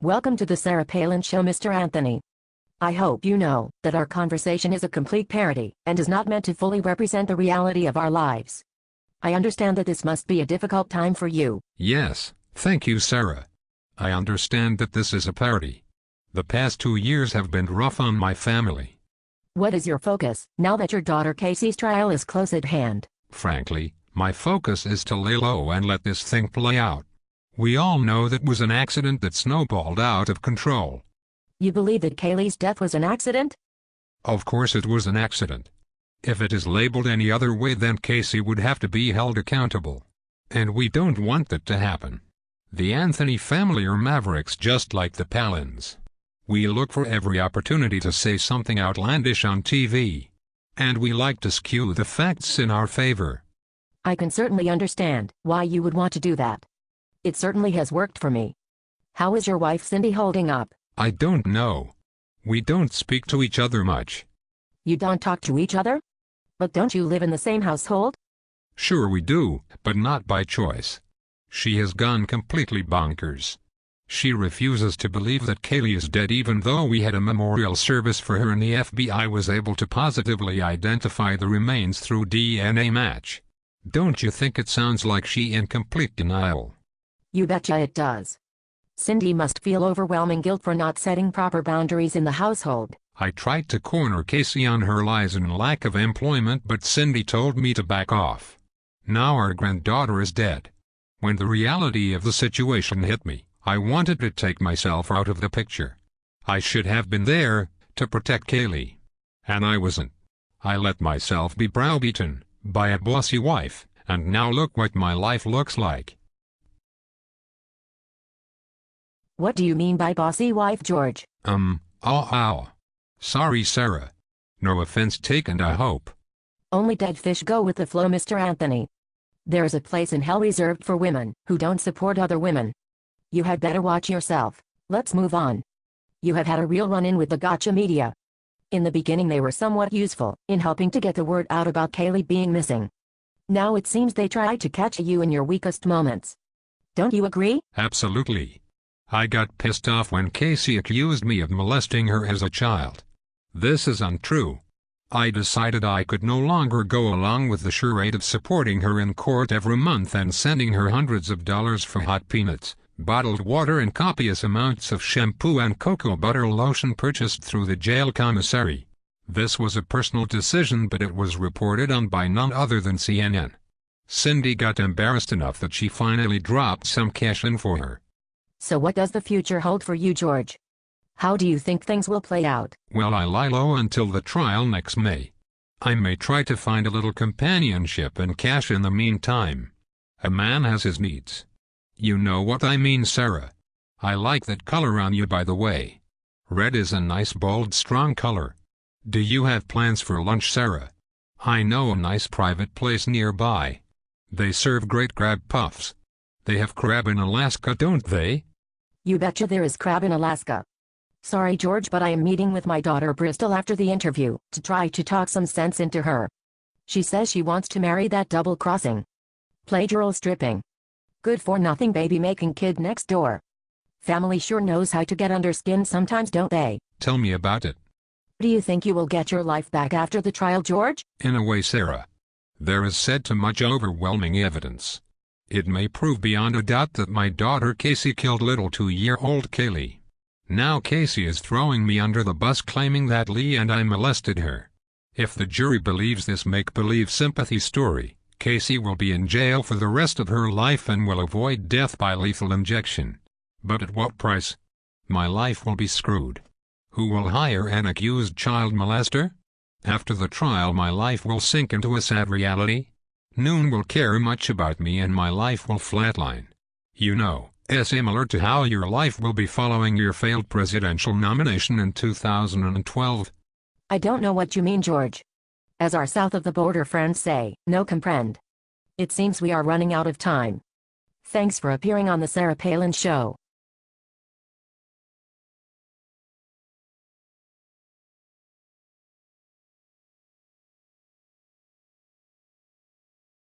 Welcome to the Sarah Palin Show, Mr. Anthony. I hope you know that our conversation is a complete parody and is not meant to fully represent the reality of our lives. I understand that this must be a difficult time for you. Yes, thank you, Sarah. I understand that this is a parody. The past 2 years have been rough on my family. What is your focus now that your daughter Casey's trial is close at hand? Frankly, my focus is to lay low and let this thing play out. We all know that was an accident that snowballed out of control. You believe that Kaylee's death was an accident? Of course it was an accident. If it is labeled any other way, then Casey would have to be held accountable. And we don't want that to happen. The Anthony family are mavericks just like the Palins. We look for every opportunity to say something outlandish on TV. And we like to skew the facts in our favor. I can certainly understand why you would want to do that. It certainly has worked for me. How is your wife Cindy holding up? I don't know. We don't speak to each other much. You don't talk to each other? But don't you live in the same household? Sure we do, but not by choice. She has gone completely bonkers. She refuses to believe that Kaylee is dead, even though we had a memorial service for her and the FBI was able to positively identify the remains through DNA match. Don't you think it sounds like she in complete denial? You betcha it does. Cindy must feel overwhelming guilt for not setting proper boundaries in the household. I tried to corner Casey on her lies and lack of employment, but Cindy told me to back off. Now our granddaughter is dead. When the reality of the situation hit me, I wanted to take myself out of the picture. I should have been there to protect Kaylee. And I wasn't. I let myself be browbeaten by a bossy wife, and now look what my life looks like. What do you mean by bossy wife, George? Sorry, Sarah. No offense taken, I hope. Only dead fish go with the flow, Mr. Anthony. There is a place in hell reserved for women who don't support other women. You had better watch yourself. Let's move on. You have had a real run-in with the gotcha media. In the beginning they were somewhat useful in helping to get the word out about Kaylee being missing. Now it seems they try to catch you in your weakest moments. Don't you agree? Absolutely. I got pissed off when Casey accused me of molesting her as a child. This is untrue. I decided I could no longer go along with the charade of supporting her in court every month and sending her hundreds of dollars for hot peanuts, bottled water and copious amounts of shampoo and cocoa butter lotion purchased through the jail commissary. This was a personal decision, but it was reported on by none other than CNN. Cindy got embarrassed enough that she finally dropped some cash in for her. So what does the future hold for you, George? How do you think things will play out? Well, I lie low until the trial next May. I may try to find a little companionship and cash in the meantime. A man has his needs. You know what I mean, Sarah. I like that color on you, by the way. Red is a nice, bold, strong color. Do you have plans for lunch, Sarah? I know a nice private place nearby. They serve great crab puffs. They have crab in Alaska, don't they? You betcha there is crab in Alaska. Sorry, George, but I am meeting with my daughter Bristol after the interview to try to talk some sense into her. She says she wants to marry that double-crossing, plagiarized stripping, good-for-nothing baby-making kid next door. Family sure knows how to get under skin sometimes, don't they? Tell me about it. Do you think you will get your life back after the trial, George? In a way, Sarah. There is said to much overwhelming evidence. It may prove beyond a doubt that my daughter Casey killed little 2-year-old Kaylee. Now Casey is throwing me under the bus, claiming that Lee and I molested her. If the jury believes this make-believe sympathy story, Casey will be in jail for the rest of her life and will avoid death by lethal injection. But at what price? My life will be screwed. Who will hire an accused child molester? After the trial, my life will sink into a sad reality. Noone will care much about me and my life will flatline. You know, similar to how your life will be following your failed presidential nomination in 2012. I don't know what you mean, George. As our south-of-the-border friends say, no comprend. It seems we are running out of time. Thanks for appearing on the Sarah Palin Show.